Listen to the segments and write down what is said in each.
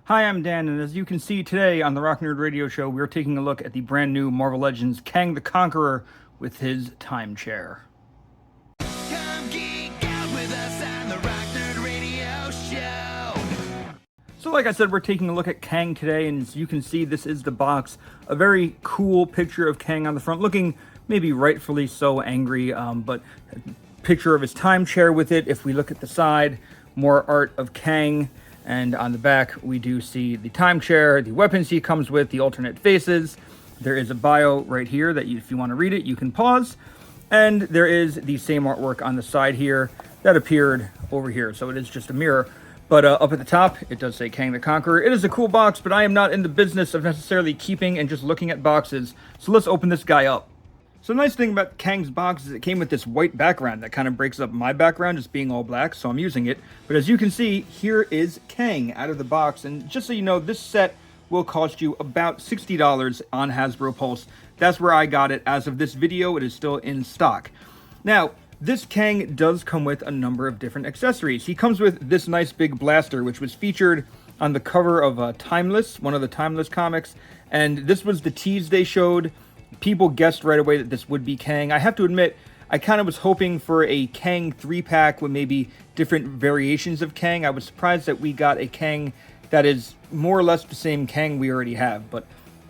Hi, I'm Dan, and as you can see today on the Rock Nerd Radio Show, we're taking a look at the brand new Marvel Legends Kang the Conqueror with his time chair. Come geek out with us on the Rock Nerd Radio Show. So like I said, we're taking a look at Kang today, and as you can see, this is the box. A very cool picture of Kang on the front, looking maybe rightfully so angry, but a picture of his time chair with it. If we look at the side, more art of Kang. And on the back, we do see the time chair, the weapons he comes with, the alternate faces. There is a bio right here that if you want to read it, you can pause. And there is the same artwork on the side here that appeared over here. So it is just a mirror. But up at the top, it does say Kang the Conqueror. It is a cool box, but I am not in the business of necessarily keeping and just looking at boxes. So let's open this guy up. So the nice thing about Kang's box is it came with this white background that kind of breaks up my background just being all black, so I'm using it. But as you can see, here is Kang out of the box. And just so you know, this set will cost you about $60 on Hasbro Pulse. That's where I got it. As of this video, it is still in stock. Now, this Kang does come with a number of different accessories. He comes with this nice big blaster, which was featured on the cover of Timeless, one of the Timeless comics. And this was the tease they showed. People guessed right away that this would be Kang. I have to admit, I kind of was hoping for a Kang 3-pack with maybe different variations of Kang. I was surprised that we got a Kang that is more or less the same Kang we already have, but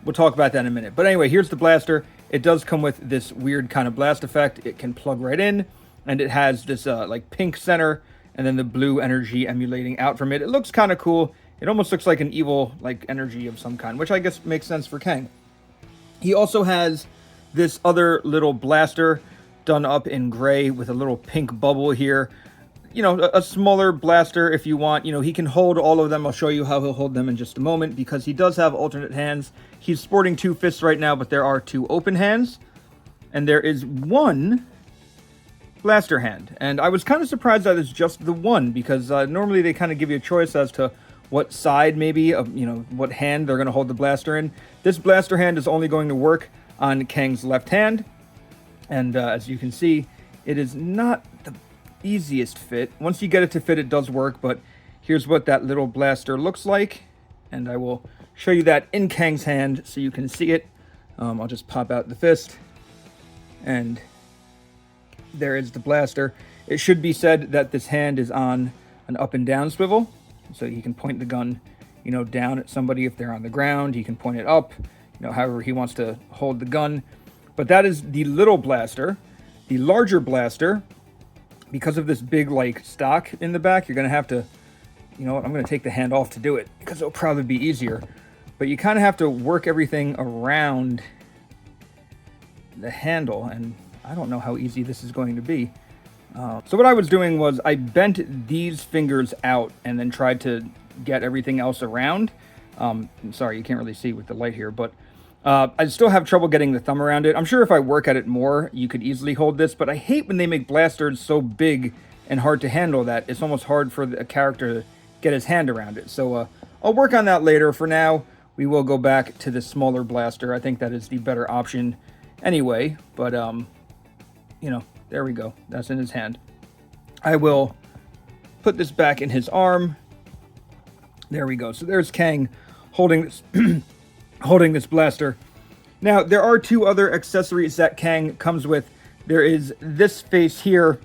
we'll talk about that in a minute. But anyway, here's the blaster. It does come with this weird kind of blast effect. It can plug right in, and it has this like pink center, and then the blue energy emulating out from it. It looks kind of cool. It almost looks like an evil like energy of some kind, which I guess makes sense for Kang. He also has this other little blaster done up in gray with a little pink bubble here. You know, a smaller blaster if you want. You know, he can hold all of them. I'll show you how he'll hold them in just a moment because he does have alternate hands. He's sporting 2 fists right now, but there are 2 open hands. And there is 1 blaster hand. And I was kind of surprised that it's just the 1 because normally they kind of give you a choice as to what side maybe of, you know, what hand they're going to hold the blaster in. This blaster hand is only going to work on Kang's left hand. And as you can see, it is not the easiest fit. Once you get it to fit, it does work, but here's what that little blaster looks like. And I will show you that in Kang's hand so you can see it. I'll just pop out the fist. And there is the blaster. It should be said that this hand is on an up and down swivel. So he can point the gun, you know, down at somebody if they're on the ground. He can point it up, you know, however he wants to hold the gun. But that is the little blaster. The larger blaster, because of this big, like, stock in the back, you're going to have to, you know what, I'm going to take the hand off to do it because it'll probably be easier. But you kind of have to work everything around the handle, and I don't know how easy this is going to be. So what I was doing was I bent these fingers out and then tried to get everything else around. Sorry, you can't really see with the light here, but I still have trouble getting the thumb around it. I'm sure if I work at it more, you could easily hold this, but I hate when they make blasters so big and hard to handle that it's almost hard for a character to get his hand around it. So I'll work on that later. For now, we will go back to the smaller blaster. I think that is the better option anyway, but you know, there we go. That's in his hand. I will put this back in his arm. There we go. So there's Kang holding this holding this blaster. Now, there are 2 other accessories that Kang comes with. There is this face here,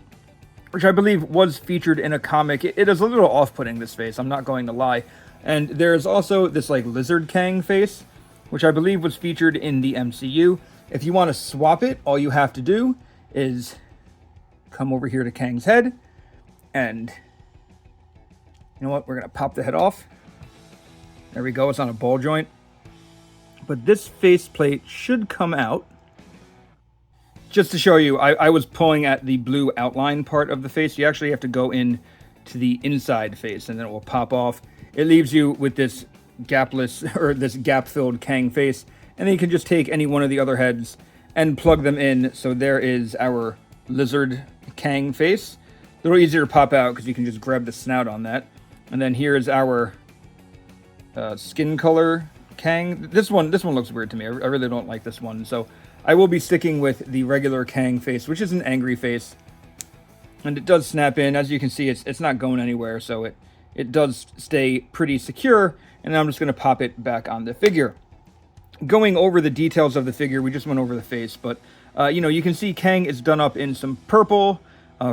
which I believe was featured in a comic. It is a little off-putting, this face, I'm not going to lie. And there's also this like lizard Kang face, which I believe was featured in the MCU. If you want to swap it, all you have to do is come over here to Kang's head, and you know what, we're gonna pop the head off. There we go, it's on a ball joint. But this faceplate should come out. Just to show you, I was pulling at the blue outline part of the face. You actually have to go in to the inside face, and then it will pop off. It leaves you with this gapless, or this gap-filled Kang face, and then you can just take any one of the other heads and plug them in. So there is our lizard Kang face. A little easier to pop out because you can just grab the snout on that. And then here's our skin color Kang. This one looks weird to me. I really don't like this one. So I will be sticking with the regular Kang face, which is an angry face. And it does snap in. As you can see, it's not going anywhere, so it it does stay pretty secure, and I'm just going to pop it back on the figure. Going over the details of the figure, we just went over the face, but you can see Kang is done up in some purple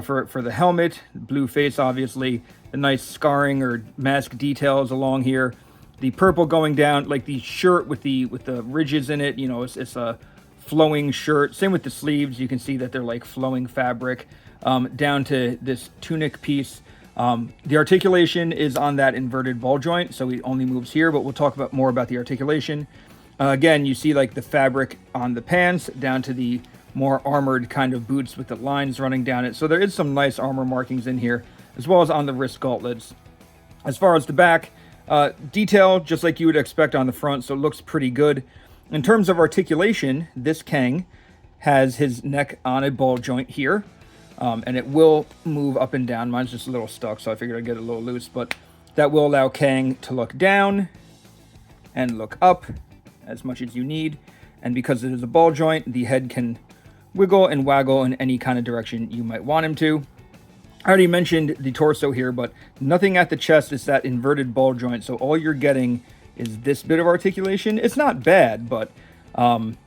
for the helmet, blue face, obviously, the nice scarring or mask details along here, the purple going down, like the shirt with the ridges in it. It's a flowing shirt. Same with the sleeves. You can see that they're like flowing fabric down to this tunic piece. The articulation is on that inverted ball joint, so it only moves here, but we'll talk more about the articulation. Again, you see like the fabric on the pants down to the more armored kind of boots with the lines running down it. So there is some nice armor markings in here, as well as on the wrist gauntlets. As far as the back, detail, just like you would expect on the front, so it looks pretty good. In terms of articulation, this Kang has his neck on a ball joint here, and it will move up and down. Mine's just a little stuck, so I figured I'd get it a little loose, but that will allow Kang to look down and look up as much as you need. And because it is a ball joint, the head can wiggle and waggle in any kind of direction you might want him to. I already mentioned the torso here, but nothing at the chest is that inverted ball joint, so all you're getting is this bit of articulation. It's not bad, but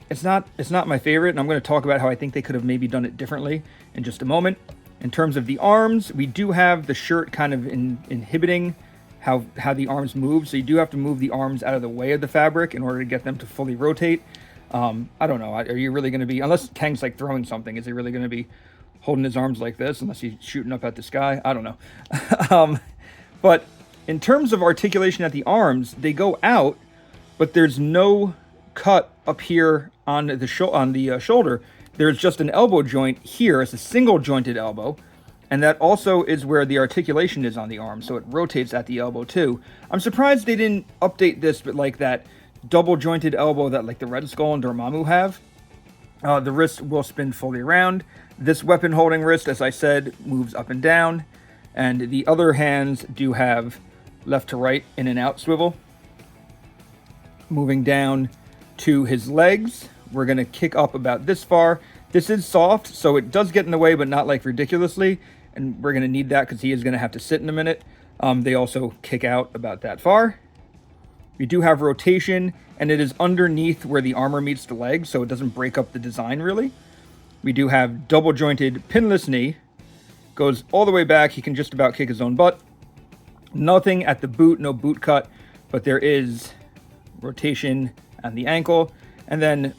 it's not my favorite, and I'm going to talk about how I think they could have maybe done it differently in just a moment. In terms of the arms, we do have the shirt kind of inhibiting how the arms move, so you do have to move the arms out of the way of the fabric in order to get them to fully rotate. I don't know. Are you really going to be, unless Kang's like throwing something, is he really going to be holding his arms like this unless he's shooting up at the sky? I don't know. But in terms of articulation at the arms, they go out, but there's no cut up here on the shoulder. There's just an elbow joint here. It's a single jointed elbow, and that also is where the articulation is on the arm, so it rotates at the elbow too. I'm surprised they didn't update this, but like that double jointed elbow that like the Red Skull and Dormammu have. The wrist will spin fully around. This weapon holding wrist, as I said, moves up and down, and the other hands do have left to right in and out swivel. Moving down to his legs, we're going to kick up about this far. This is soft, so it does get in the way, but not like ridiculously, and we're going to need that because he is going to have to sit in a minute. They also kick out about that far. We do have rotation, and it is underneath where the armor meets the leg, so it doesn't break up the design really. We do have double jointed pinless knee. Goes all the way back. He can just about kick his own butt. Nothing at the boot, no boot cut, but there is rotation on the ankle, and then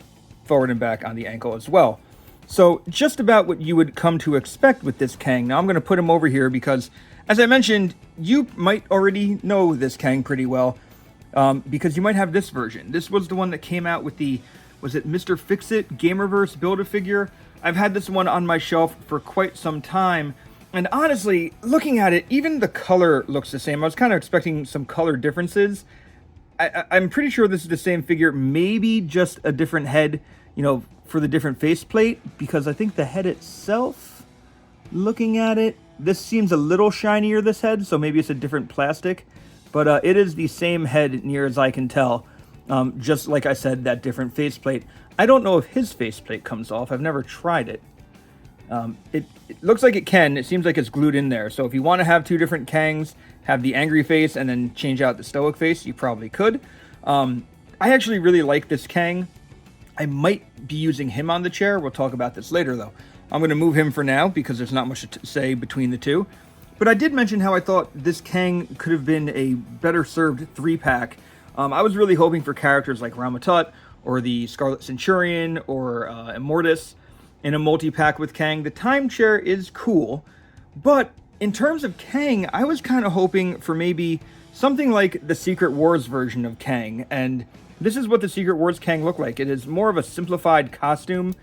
forward and back on the ankle as well. So just about what you would come to expect with this Kang. Now I'm going to put him over here because, as I mentioned, you might already know this Kang pretty well. Because you might have this version. This was the one that came out with the, was it Mr. Fix-It Gamerverse Build-A-Figure? I've had this one on my shelf for quite some time, and honestly, looking at it, even the color looks the same. I was kind of expecting some color differences. I'm pretty sure this is the same figure, maybe just a different head, for the different faceplate, because I think the head itself, looking at it, this seems a little shinier, this head, so maybe it's a different plastic. But it is the same head, near as I can tell. Just like I said, that different faceplate. I don't know if his faceplate comes off. I've never tried it. It looks like it can. It seems like it's glued in there. So if you want to have two different Kangs, have the angry face and then change out the stoic face, you probably could. I actually really like this Kang. I might be using him on the chair. We'll talk about this later, though. I'm going to move him for now because there's not much to say between the two. But I did mention how I thought this Kang could have been a better served 3-pack. I was really hoping for characters like Ramatut or the Scarlet Centurion or Immortus in a multi-pack with Kang. The time chair is cool, but in terms of Kang, I was kind of hoping for maybe something like the Secret Wars version of Kang. And this is what the Secret Wars Kang looked like. It is more of a simplified costume.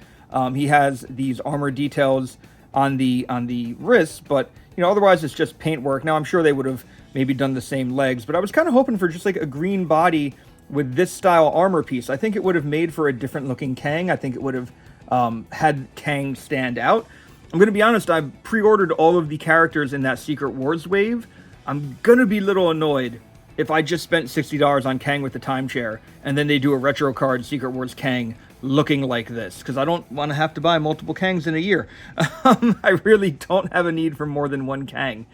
He has these armor details on the wrists, but otherwise it's just paintwork. Now I'm sure they would have maybe done the same legs, but I was kind of hoping for just like a green body with this style armor piece. I think it would have made for a different looking Kang. I think it would have had Kang stand out. I'm going to be honest, I've pre-ordered all of the characters in that Secret Wars wave. I'm going to be a little annoyed if I just spent $60 on Kang with the time chair and then they do a retro card Secret Wars Kang looking like this, because I don't want to have to buy multiple Kangs in a year. I really don't have a need for more than one Kang.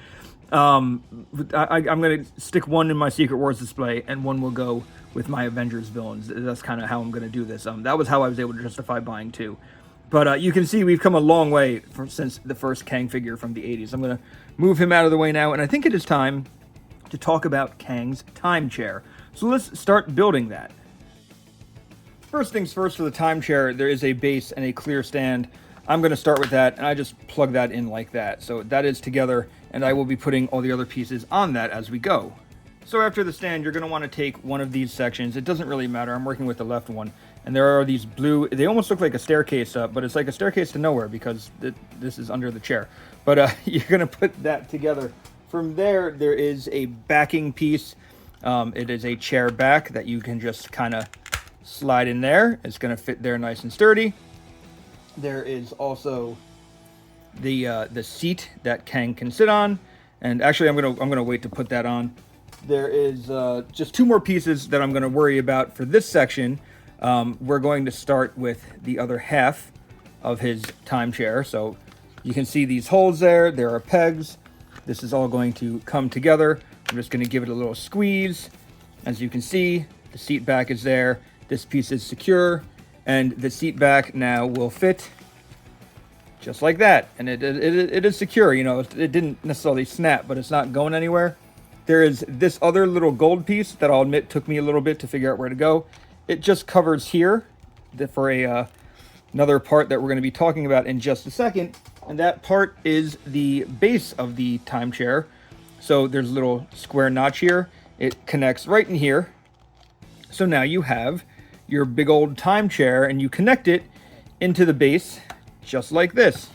I'm going to stick one in my Secret Wars display, and one will go with my Avengers villains. That's kind of how I'm going to do this. That was how I was able to justify buying two. But you can see we've come a long way since the first Kang figure from the 80s. I'm going to move him out of the way now, and I think it is time to talk about Kang's time chair. So let's start building that. First things first, for the time chair, there is a base and a clear stand. I'm going to start with that, and I just plug that in like that. So that is together, and I will be putting all the other pieces on that as we go. So after the stand, you're going to want to take one of these sections. It doesn't really matter. I'm working with the left one. And there are these blue, they almost look like a staircase up, but it's like a staircase to nowhere because this is under the chair. But you're going to put that together. From there, there is a backing piece. It is a chair back that you can just kind of slide in there. It's going to fit there nice and sturdy. There is also the seat that Kang can sit on, and actually I'm gonna wait to put that on. There is just two more pieces that I'm gonna worry about for this section. We're going to start with the other half of his time chair. So you can see these holes there. There are pegs. This is all going to come together. I'm just going to give it a little squeeze. As you can see, the seat back is there. This piece is secure. And the seat back now will fit just like that. And it is secure. You know, it didn't necessarily snap, but it's not going anywhere. There is this other little gold piece that I'll admit took me a little bit to figure out where to go. It just covers here for another part that we're going to be talking about in just a second. And that part is the base of the time chair. So there's a little square notch here. It connects right in here. So now you have your big old time chair, and you connect it into the base just like this.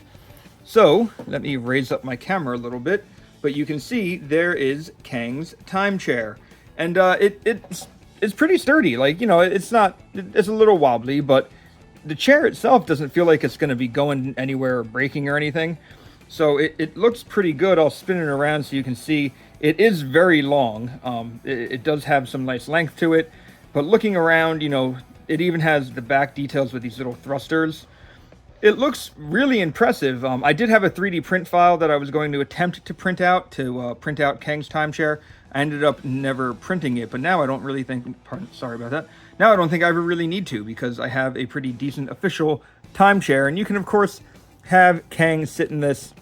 So let me raise up my camera a little bit, but you can see there is Kang's time chair, and it's pretty sturdy. Like, you know, it's a little wobbly, but the chair itself doesn't feel like it's going to be going anywhere or breaking or anything. So it looks pretty good. I'll spin it around so you can see it is very long. It does have some nice length to it. But looking around, you know, it even has the back details with these little thrusters. It looks really impressive. I did have a 3D print file that I was going to attempt to print out Kang's time chair. I ended up never printing it, but now I don't really think, sorry about that. Now I don't think I ever really need to, because I have a pretty decent official time chair. And you can, of course, have Kang sit in this.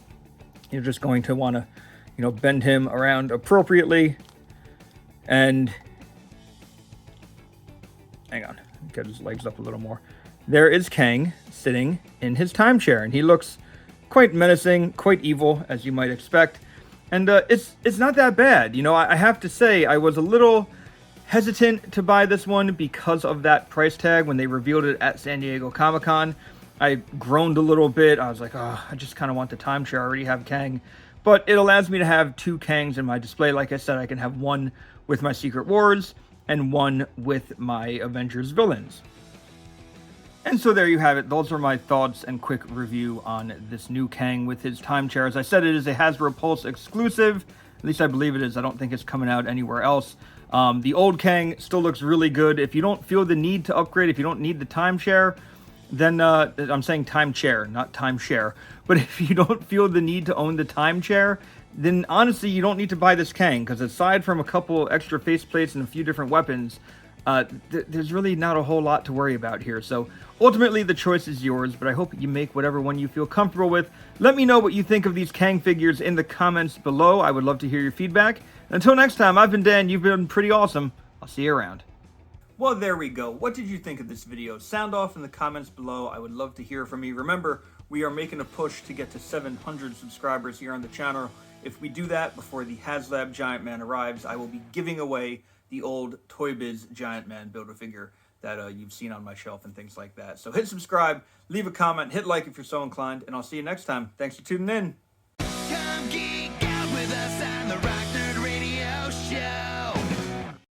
You're just going to want to, you know, bend him around appropriately. And hang on, get his legs up a little more. There is Kang sitting in his time chair, and he looks quite menacing, quite evil, as you might expect. And it's not that bad. You know, I have to say, I was a little hesitant to buy this one because of that price tag when they revealed it at San Diego Comic-Con. I groaned a little bit. I was like, oh, I just kind of want the time chair. I already have Kang. But it allows me to have two Kangs in my display. Like I said, I can have one with my Secret Wars and one with my Avengers villains. And so there you have it. Those are my thoughts and quick review on this new Kang with his time chair. As I said, it is a Hasbro Pulse exclusive. At least I believe it is. I don't think it's coming out anywhere else. The old Kang still looks really good. If you don't feel the need to upgrade, if you don't need the time chair, then I'm saying time chair, not time share. But if you don't feel the need to own the time chair, then honestly, you don't need to buy this Kang, because aside from a couple extra faceplates and a few different weapons, there's really not a whole lot to worry about here. So ultimately, the choice is yours, but I hope you make whatever one you feel comfortable with. Let me know what you think of these Kang figures in the comments below. I would love to hear your feedback. Until next time, I've been Dan. You've been pretty awesome. I'll see you around. Well, there we go. What did you think of this video? Sound off in the comments below. I would love to hear from you. Remember, we are making a push to get to 700 subscribers here on the channel. If we do that before the HasLab Giant Man arrives, I will be giving away the old Toy Biz Giant Man Build-A-Figure that you've seen on my shelf and things like that. So hit subscribe, leave a comment, hit like if you're so inclined, and I'll see you next time. Thanks for tuning in. Come get